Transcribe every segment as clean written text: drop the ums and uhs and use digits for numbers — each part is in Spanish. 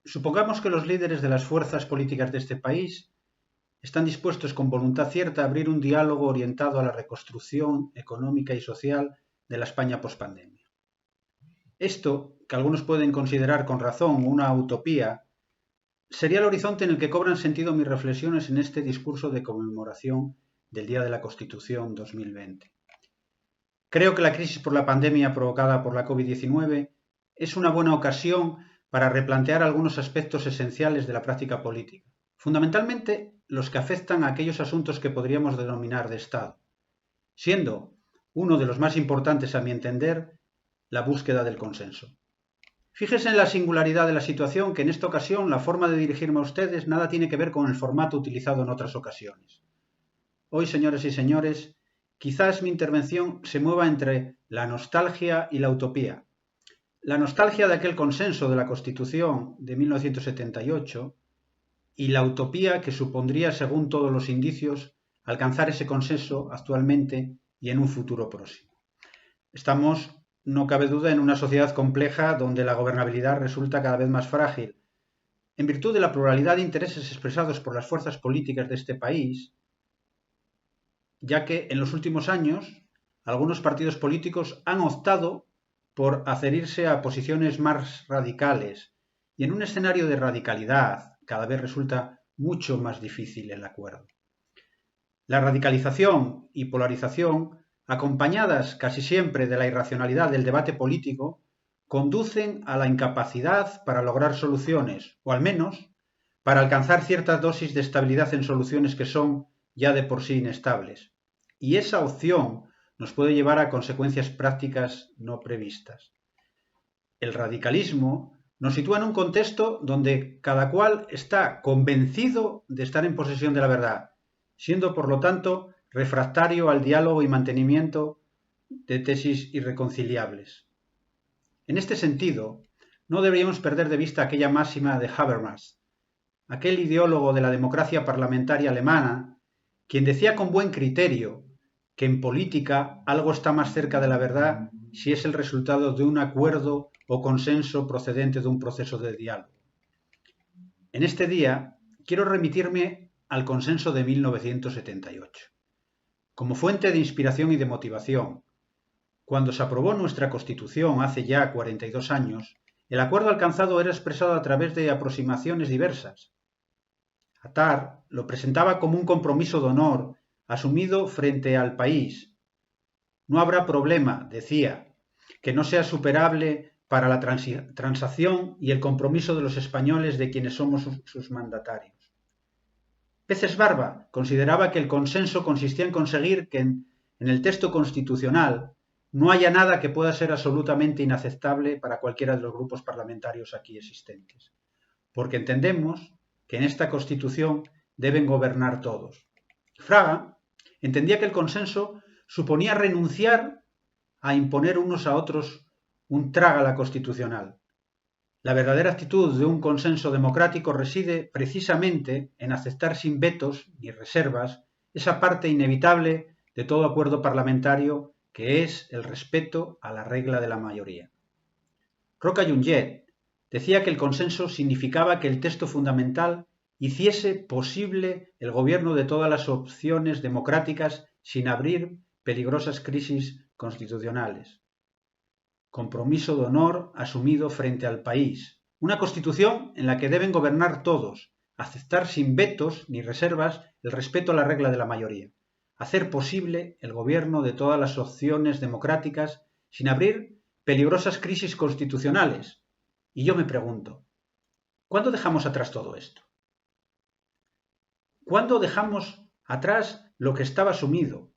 Supongamos que los líderes de las fuerzas políticas de este país están dispuestos con voluntad cierta a abrir un diálogo orientado a la reconstrucción económica y social de la España pospandemia. Esto, que algunos pueden considerar con razón una utopía, sería el horizonte en el que cobran sentido mis reflexiones en este discurso de conmemoración del Día de la Constitución 2020. Creo que la crisis por la pandemia provocada por la COVID-19 es una buena ocasión para replantear algunos aspectos esenciales de la práctica política, fundamentalmente los que afectan a aquellos asuntos que podríamos denominar de Estado, siendo uno de los más importantes, a mi entender, la búsqueda del consenso. Fíjense en la singularidad de la situación, que en esta ocasión la forma de dirigirme a ustedes nada tiene que ver con el formato utilizado en otras ocasiones. Hoy, señores y señores, quizás mi intervención se mueva entre la nostalgia y la utopía. La nostalgia de aquel consenso de la Constitución de 1978 y la utopía que supondría, según todos los indicios, alcanzar ese consenso actualmente y en un futuro próximo. Estamos, no cabe duda, en una sociedad compleja donde la gobernabilidad resulta cada vez más frágil. En virtud de la pluralidad de intereses expresados por las fuerzas políticas de este país, ya que en los últimos años algunos partidos políticos han optado por adherirse a posiciones más radicales y en un escenario de radicalidad cada vez resulta mucho más difícil el acuerdo. La radicalización y polarización, acompañadas casi siempre de la irracionalidad del debate político, conducen a la incapacidad para lograr soluciones, o al menos para alcanzar cierta dosis de estabilidad en soluciones que son ya de por sí inestables. Y esa opción nos puede llevar a consecuencias prácticas no previstas. El radicalismo nos sitúa en un contexto donde cada cual está convencido de estar en posesión de la verdad, siendo por lo tanto refractario al diálogo y mantenimiento de tesis irreconciliables. En este sentido, no deberíamos perder de vista aquella máxima de Habermas, aquel ideólogo de la democracia parlamentaria alemana, quien decía con buen criterio que en política algo está más cerca de la verdad si es el resultado de un acuerdo o consenso procedente de un proceso de diálogo. En este día quiero remitirme al consenso de 1978, como fuente de inspiración y de motivación. Cuando se aprobó nuestra Constitución hace ya 42 años, el acuerdo alcanzado era expresado a través de aproximaciones diversas. Attard lo presentaba como un compromiso de honor asumido frente al país. No habrá problema, decía, que no sea superable para la transacción y el compromiso de los españoles de quienes somos sus mandatarios. Peces Barba consideraba que el consenso consistía en conseguir que en el texto constitucional no haya nada que pueda ser absolutamente inaceptable para cualquiera de los grupos parlamentarios aquí existentes, porque entendemos que en esta Constitución deben gobernar todos. Fraga entendía que el consenso suponía renunciar a imponer unos a otros un trágala constitucional. La verdadera actitud de un consenso democrático reside precisamente en aceptar sin vetos ni reservas esa parte inevitable de todo acuerdo parlamentario que es el respeto a la regla de la mayoría. Roca Junget decía que el consenso significaba que el texto fundamental hiciese posible el gobierno de todas las opciones democráticas sin abrir peligrosas crisis constitucionales. Compromiso de honor asumido frente al país. Una constitución en la que deben gobernar todos, aceptar sin vetos ni reservas el respeto a la regla de la mayoría, hacer posible el gobierno de todas las opciones democráticas sin abrir peligrosas crisis constitucionales. Y yo me pregunto, ¿cuándo dejamos atrás todo esto? ¿Cuándo dejamos atrás lo que estaba asumido?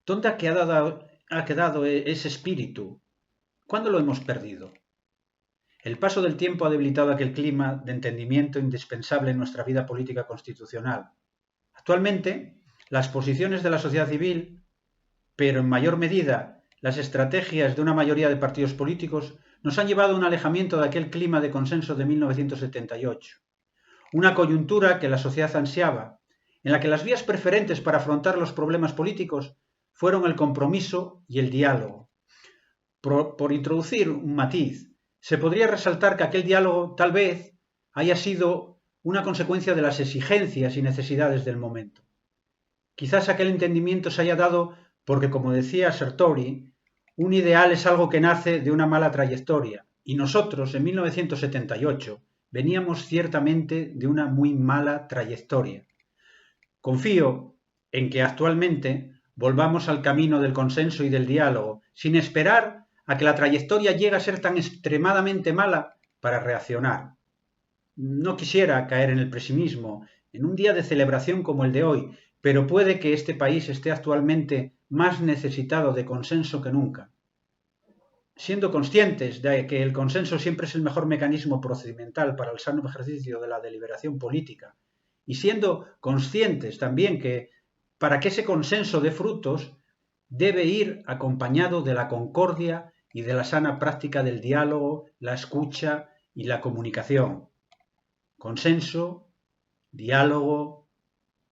¿Dónde ha quedado ese espíritu? ¿Cuándo lo hemos perdido? El paso del tiempo ha debilitado aquel clima de entendimiento indispensable en nuestra vida política constitucional. Actualmente, las posiciones de la sociedad civil, pero en mayor medida las estrategias de una mayoría de partidos políticos, nos han llevado a un alejamiento de aquel clima de consenso de 1978. Una coyuntura que la sociedad ansiaba, en la que las vías preferentes para afrontar los problemas políticos fueron el compromiso y el diálogo. Por introducir un matiz, se podría resaltar que aquel diálogo tal vez haya sido una consecuencia de las exigencias y necesidades del momento. Quizás aquel entendimiento se haya dado porque, como decía Sertori, un ideal es algo que nace de una mala trayectoria, y nosotros, en 1978, veníamos ciertamente de una muy mala trayectoria. Confío en que actualmente volvamos al camino del consenso y del diálogo, sin esperar a que la trayectoria llegue a ser tan extremadamente mala para reaccionar. No quisiera caer en el pesimismo en un día de celebración como el de hoy, pero puede que este país esté actualmente más necesitado de consenso que nunca. Siendo conscientes de que el consenso siempre es el mejor mecanismo procedimental para el sano ejercicio de la deliberación política, y siendo conscientes también que para que ese consenso dé frutos, debe ir acompañado de la concordia y de la sana práctica del diálogo, la escucha y la comunicación. Consenso, diálogo,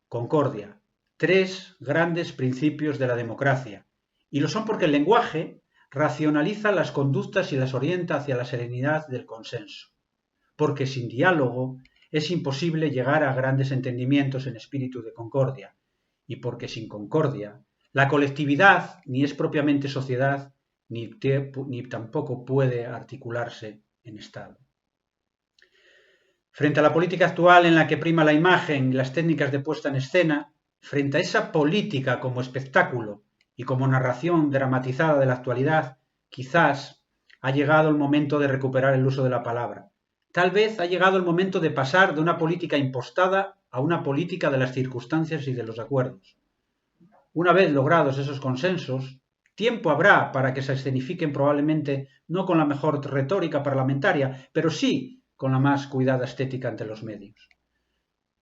concordia. 3 grandes principios de la democracia. Y lo son porque el lenguaje racionaliza las conductas y las orienta hacia la serenidad del consenso. Porque sin diálogo es imposible llegar a grandes entendimientos en espíritu de concordia. Y porque sin concordia, la colectividad ni es propiamente sociedad, ni tampoco puede articularse en Estado. Frente a la política actual en la que prima la imagen y las técnicas de puesta en escena, frente a esa política como espectáculo y como narración dramatizada de la actualidad, quizás ha llegado el momento de recuperar el uso de la palabra. Tal vez ha llegado el momento de pasar de una política impostada a una política de las circunstancias y de los acuerdos. Una vez logrados esos consensos, tiempo habrá para que se escenifiquen probablemente no con la mejor retórica parlamentaria, pero sí con la más cuidada estética ante los medios.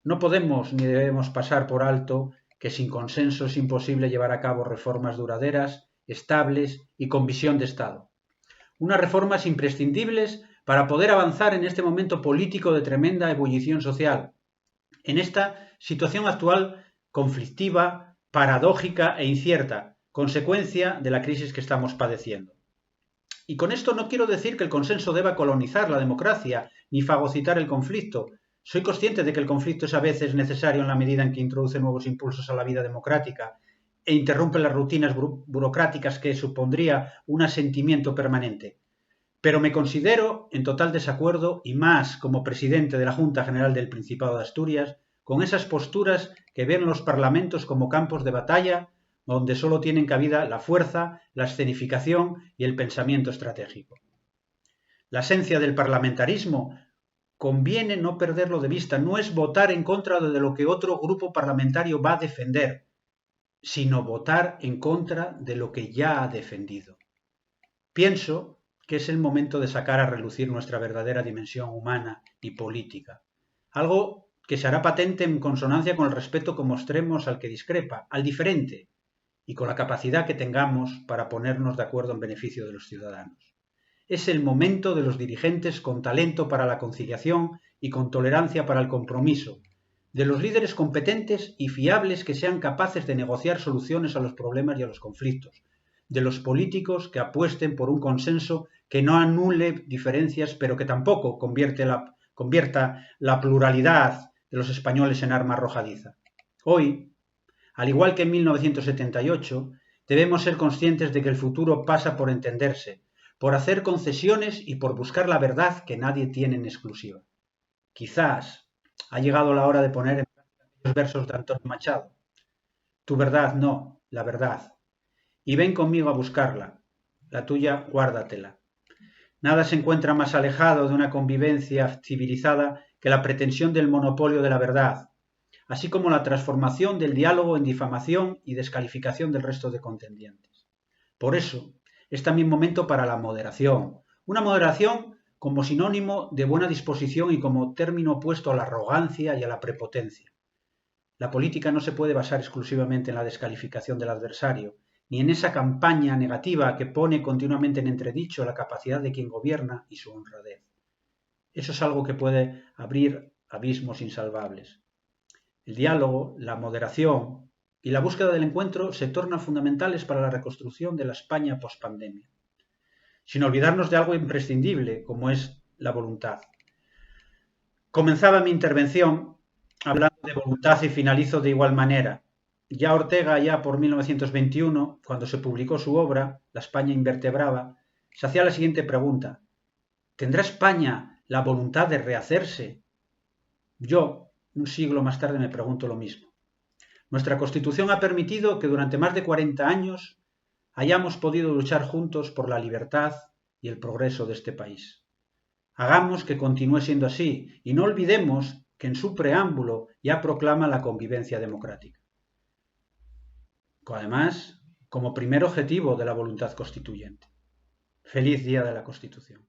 No podemos ni debemos pasar por alto que sin consenso es imposible llevar a cabo reformas duraderas, estables y con visión de Estado. Unas reformas imprescindibles para poder avanzar en este momento político de tremenda ebullición social, en esta situación actual conflictiva, paradójica e incierta, consecuencia de la crisis que estamos padeciendo. Y con esto no quiero decir que el consenso deba colonizar la democracia ni fagocitar el conflicto. Soy consciente de que el conflicto es a veces necesario en la medida en que introduce nuevos impulsos a la vida democrática e interrumpe las rutinas burocráticas que supondría un asentimiento permanente. Pero me considero en total desacuerdo, y más como presidente de la Junta General del Principado de Asturias, con esas posturas que ven los parlamentos como campos de batalla donde solo tienen cabida la fuerza, la escenificación y el pensamiento estratégico. La esencia del parlamentarismo, conviene no perderlo de vista, no es votar en contra de lo que otro grupo parlamentario va a defender, sino votar en contra de lo que ya ha defendido. Pienso que es el momento de sacar a relucir nuestra verdadera dimensión humana y política, algo que se hará patente en consonancia con el respeto que mostremos al que discrepa, al diferente, y con la capacidad que tengamos para ponernos de acuerdo en beneficio de los ciudadanos. Es el momento de los dirigentes con talento para la conciliación y con tolerancia para el compromiso, de los líderes competentes y fiables que sean capaces de negociar soluciones a los problemas y a los conflictos, de los políticos que apuesten por un consenso que no anule diferencias, pero que tampoco convierta la pluralidad de los españoles en arma arrojadiza. Hoy, al igual que en 1978, debemos ser conscientes de que el futuro pasa por entenderse, por hacer concesiones y por buscar la verdad que nadie tiene en exclusiva. Quizás ha llegado la hora de poner en práctica los versos de Antonio Machado. Tu verdad no, la verdad. Y ven conmigo a buscarla. La tuya, guárdatela. Nada se encuentra más alejado de una convivencia civilizada que la pretensión del monopolio de la verdad, así como la transformación del diálogo en difamación y descalificación del resto de contendientes. Por eso, es también momento para la moderación, una moderación como sinónimo de buena disposición y como término opuesto a la arrogancia y a la prepotencia. La política no se puede basar exclusivamente en la descalificación del adversario, ni en esa campaña negativa que pone continuamente en entredicho la capacidad de quien gobierna y su honradez. Eso es algo que puede abrir abismos insalvables. El diálogo, la moderación y la búsqueda del encuentro se tornan fundamentales para la reconstrucción de la España pospandemia, sin olvidarnos de algo imprescindible como es la voluntad. Comenzaba mi intervención hablando de voluntad y finalizo de igual manera. Ya Ortega, ya por 1921, cuando se publicó su obra, La España invertebrada, se hacía la siguiente pregunta: ¿tendrá España la voluntad de rehacerse? Yo, un siglo más tarde, me pregunto lo mismo. Nuestra Constitución ha permitido que durante más de 40 años hayamos podido luchar juntos por la libertad y el progreso de este país. Hagamos que continúe siendo así y no olvidemos que en su preámbulo ya proclama la convivencia democrática. Además, como primer objetivo de la voluntad constituyente. Feliz Día de la Constitución.